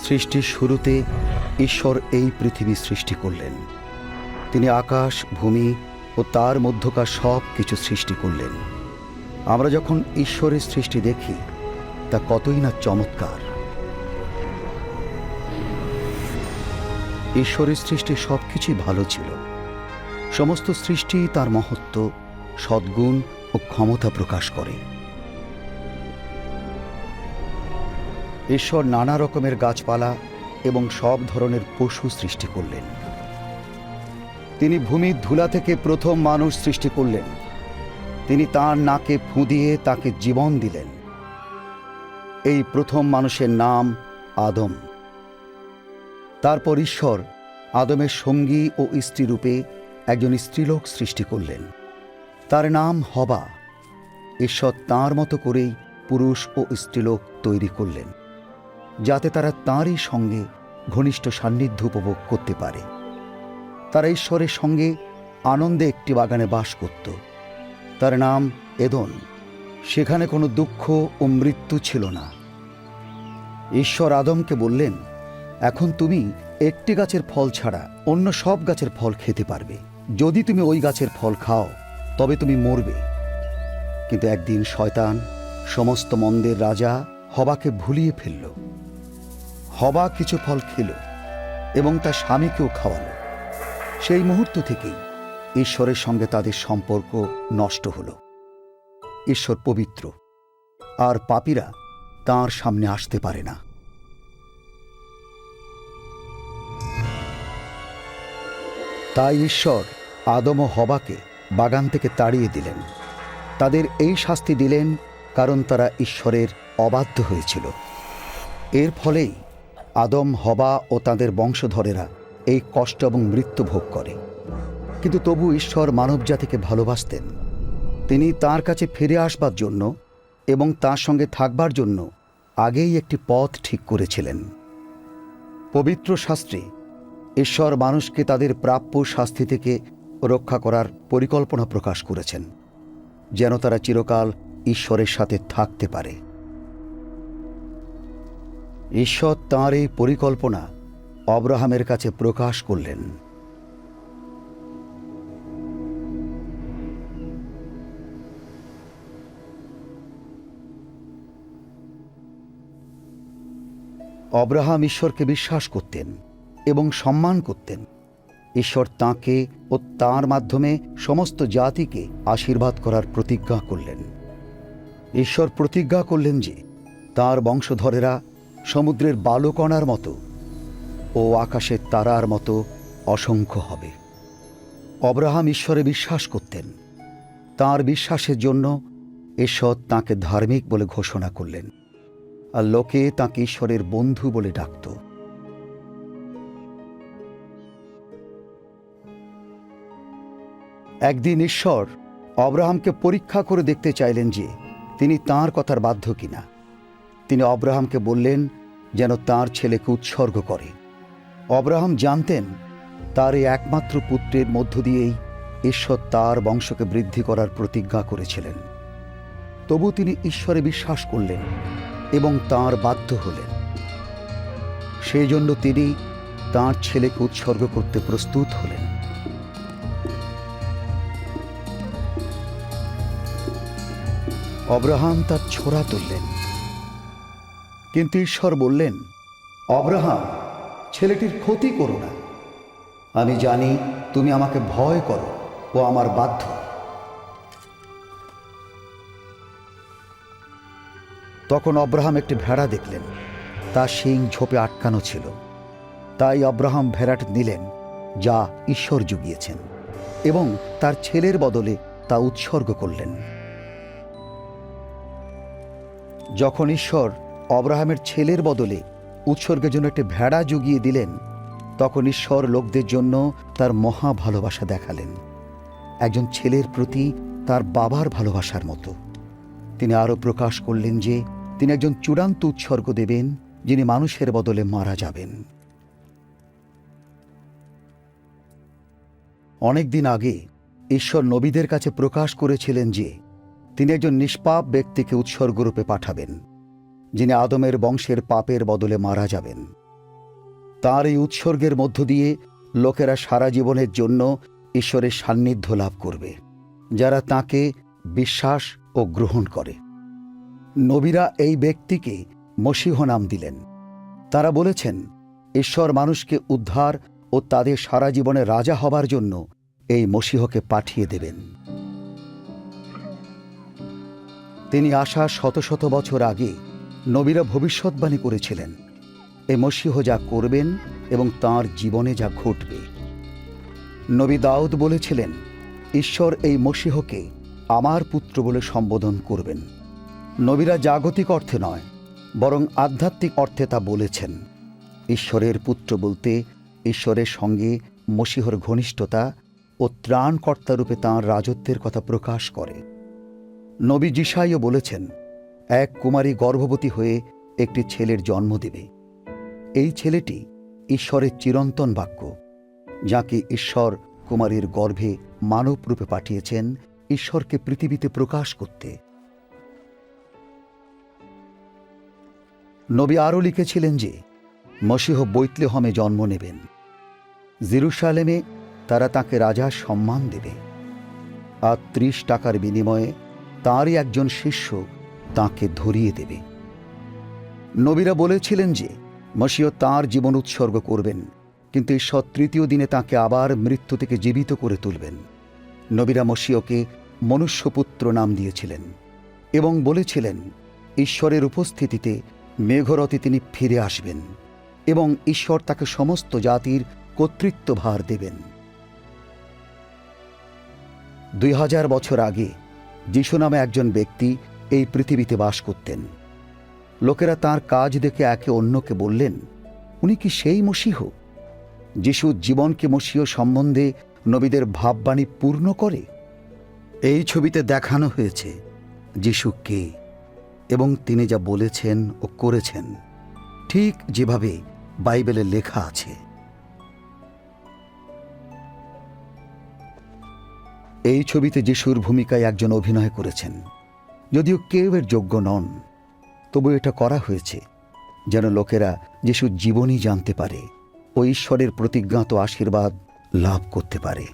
সৃষ্টির শুরুতে ঈশ্বর এই পৃথিবী সৃষ্টি করলেন। তিনি আকাশ, ভূমি ও তার মধ্যকার সব কিছু সৃষ্টি করলেন। আমরা যখন ঈশ্বরের সৃষ্টি দেখি তা কতই না চমৎকার। ঈশ্বরের সৃষ্টি সব কিছুই ভালো ছিল। সমস্ত সৃষ্টি তার মহত্ব, সদ্গুণ ও ক্ষমতা প্রকাশ করে। ঈশ্বর নানা রকমের গাছপালা এবং সব ধরনের পশু সৃষ্টি করলেন। তিনি ভূমির ধুলা থেকে প্রথম মানুষ সৃষ্টি করলেন। তিনি তাঁর নাকে ফুঁ দিয়ে তাকে জীবন দিলেন। এই প্রথম মানুষের নাম আদম। তারপর ঈশ্বর আদমের সঙ্গী ও স্ত্রী রূপে একজন স্ত্রীলোক সৃষ্টি করলেন। তার নাম হবা। ঈশ্বর তাঁর মতো করেই পুরুষ ও স্ত্রীলোক তৈরি করলেন, যাতে তারা তাঁরই সঙ্গে ঘনিষ্ঠ সান্নিধ্য উপভোগ করতে পারে। তারা ঈশ্বরের সঙ্গে আনন্দে একটি বাগানে বাস করত। তার নাম এদন। সেখানে কোনো দুঃখ ও মৃত্যু ছিল না। ঈশ্বর আদমকে বললেন, এখন তুমি একটি গাছের ফল ছাড়া অন্য সব গাছের ফল খেতে পারবে। যদি তুমি ওই গাছের ফল খাও তবে তুমি মরবে। কিন্তু একদিন শয়তান, সমস্ত মন্দের রাজা, হবাকে ভুলিয়ে ফেলল। হবা কিছু ফল খেল এবং তার স্বামীকেও খাওয়ালো। সেই মুহূর্ত থেকেই ঈশ্বরের সঙ্গে তাদের সম্পর্ক নষ্ট হল। ঈশ্বর পবিত্র, আর পাপীরা তাঁর সামনে আসতে পারে না। তাই ঈশ্বর আদম ও হবাকে বাগান থেকে তাড়িয়ে দিলেন। তাদের এই শাস্তি দিলেন কারণ তারা ঈশ্বরের অবাধ্য হয়েছিল। এর ফলেই আদম, হবা ও তাদের বংশধরেরা এই কষ্ট এবং মৃত্যু ভোগ করে। কিন্তু তবু ঈশ্বর মানবজাতিকে ভালোবাসতেন। তিনি তাঁর কাছে ফিরে আসবার জন্য এবং তাঁর সঙ্গে থাকবার জন্য আগেই একটি পথ ঠিক করেছিলেন। পবিত্র শাস্ত্রে ঈশ্বর মানুষকে তাদের প্রাপ্য শাস্তি থেকে রক্ষা করার পরিকল্পনা প্রকাশ করেছেন, যেন তারা চিরকাল ঈশ্বরের সাথে থাকতে পারে। ঈশ্বর তাঁর এই পরিকল্পনা অব্রাহামের কাছে প্রকাশ করলেন। অব্রাহাম ঈশ্বরকে বিশ্বাস করতেন এবং সম্মান করতেন। ঈশ্বর তাঁকে ও তাঁর মাধ্যমে সমস্ত জাতিকে আশীর্বাদ করার প্রতিজ্ঞা করলেন। ঈশ্বর প্রতিজ্ঞা করলেন যে তাঁর বংশধরেরা সমুদ্রের বালুকণার মতো ও আকাশের তারার মতো অসংখ্য হবে। অব্রাহাম ঈশ্বরে বিশ্বাস করতেন। তাঁর বিশ্বাসের জন্য ঈশ্বর তাঁকে ধার্মিক বলে ঘোষণা করলেন, আর লোকে তাঁকে ঈশ্বরের বন্ধু বলে ডাকত। একদিন ঈশ্বর অব্রাহামকে পরীক্ষা করে দেখতে চাইলেন যে তিনি তাঁর কথার বাধ্য কিনা। তিনি অব্রাহামকে বললেন যেন তাঁর ছেলেকে উৎসর্গ করে। অব্রাহাম জানতেন তার এই একমাত্র পুত্রের মধ্য দিয়েই ঈশ্বর তাঁর বংশকে বৃদ্ধি করার প্রতিজ্ঞা করেছিলেন। তবু তিনি ঈশ্বরে বিশ্বাস করলেন এবং তাঁর বাধ্য হলেন। সেই জন্য তিনি তাঁর ছেলেকে উৎসর্গ করতে প্রস্তুত হলেন। অব্রাহাম তার ছোরা তুললেন, কিন্তু ঈশ্বর বললেন, অব্রাহাম, ছেলেটির ক্ষতি করো না। আমি জানি তুমি আমাকে ভয় করো ও আমার বাধ্য। তখন অব্রাহাম একটি ভেড়া দেখলেন, তার শিং ঝোপে আটকানো ছিল। তাই অব্রাহাম ভেড়াটি নিলেন, যা ঈশ্বর জুগিয়েছেন, এবং তার ছেলের বদলে তা উৎসর্গ করলেন। যখন ঈশ্বর অব্রাহামের ছেলের বদলে উৎসর্গের জন্য একটি ভেড়া জুগিয়ে দিলেন, তখন ঈশ্বর লোকদের জন্য তার মহা ভালোবাসা দেখালেন, একজন ছেলের প্রতি তার বাবার ভালোবাসার মতো। তিনি আরও প্রকাশ করলেন যে তিনি একজন চূড়ান্ত উৎসর্গ দেবেন, যিনি মানুষের বদলে মারা যাবেন। অনেক দিন আগে ঈশ্বর নবীদের কাছে প্রকাশ করেছিলেন যে তিনি একজন নিষ্পাপ ব্যক্তিকে উৎসর্গরূপে পাঠাবেন, যিনি আদমের বংশের পাপের বদলে মারা যাবেন। তার এই উৎসর্গের মধ্য দিয়ে লোকেরা সারা জীবনের জন্য ঈশ্বরের সান্নিধ্য লাভ করবে, যারা তাকে বিশ্বাস ও গ্রহণ করে। নবীরা এই ব্যক্তিকে মশীহ নাম দিলেন। তারা বলেছেন, ঈশ্বর মানুষকে উদ্ধার ও তাদের সারা জীবনে রাজা হবার জন্য এই মশীহকে পাঠিয়ে দেবেন। তিনি আসার শত শত বছর আগে নবীরা ভবিষ্যৎবাণী করেছিলেন এই মশীহ যা করবেন এবং তাঁর জীবনে যা ঘটবে। নবী দাউদ বলেছিলেন, ঈশ্বর এই মশীহকে আমার পুত্র বলে সম্বোধন করবেন। নবীরা জাগতিক অর্থে নয়, বরং আধ্যাত্মিক অর্থে তা বলেছেন। ঈশ্বরের পুত্র বলতে ঈশ্বরের সঙ্গে মশীহর ঘনিষ্ঠতা ও ত্রাণকর্তারূপে তাঁর রাজত্বের কথা প্রকাশ করে। নবী যিশাইও বলেছেন, এক কুমারী গর্ভবতী হয়ে একটি ছেলের জন্ম দেবে। এই ছেলেটি ঈশ্বরের চিরন্তন বাক্য, যাকে ঈশ্বর কুমারীর গর্ভে মানব রূপে পাঠিয়েছেন ঈশ্বরকে পৃথিবীতে প্রকাশ করতে। নবী আরও লিখেছিলেন যে মশীহ বৈতলেহমে জন্ম নেবেন। জেরুসালেমে তারা তাকে রাজার সম্মান দেবে, আর 30 টাকার বিনিময়ে তাঁরই একজন শিষ্য তাঁকে ধরিয়ে দেবে। নবীরা বলেছিলেন যে মশীহ তাঁর জীবন উৎসর্গ করবেন, কিন্তু ঈশ্বর তৃতীয় দিনে তাঁকে আবার মৃত্যু থেকে জীবিত করে তুলবেন। নবীরা মশীহকে মনুষ্যপুত্র নাম দিয়েছিলেন এবং বলেছিলেন, ঈশ্বরের উপস্থিতিতে মেঘরথে তিনি ফিরে আসবেন এবং ঈশ্বর তাকে সমস্ত জাতির কর্তৃত্বভার দেবেন। 2000 বছর আগে যিশু নামে একজন ব্যক্তি এই পৃথিবীতে বাস করতেন। লোকেরা তাঁর কাজ দেখে একে অন্যকে বললেন, উনি কি সেই মশীহ? যিশু জীবনকে মশীহ সম্বন্ধে নবীদের ভাববাণী পূর্ণ করে। এই ছবিতে দেখানো হয়েছে যিশু কে এবং তিনি যা বলেছেন ও করেছেন, ঠিক যেভাবে বাইবেলে লেখা আছে। এই ছবিতে যিশুর ভূমিকায় একজন অভিনয় করেছেন। যদিও কেউ এর যোগ্য নন, তবু এটা করা হয়েছে যেন লোকেরা যিশুর জীবনই জানতে পারে ও ঈশ্বরের প্রতিজ্ঞাত আশীর্বাদ লাভ করতে পারে।